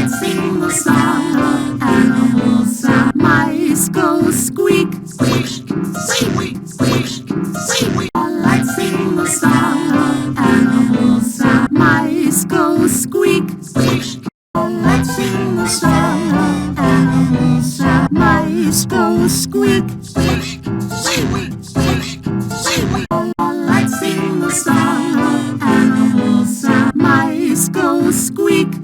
let's sing the song of animals. Mice go squeak, squeak, squeak, squeak, squeak. Let's sing the song of animals. Mice go squeak, squeak. Let's sing the song of animals. Mice go squeak, squeak, squeak, squeak, squeak. Let's sing the song of animals. Mice go squeak.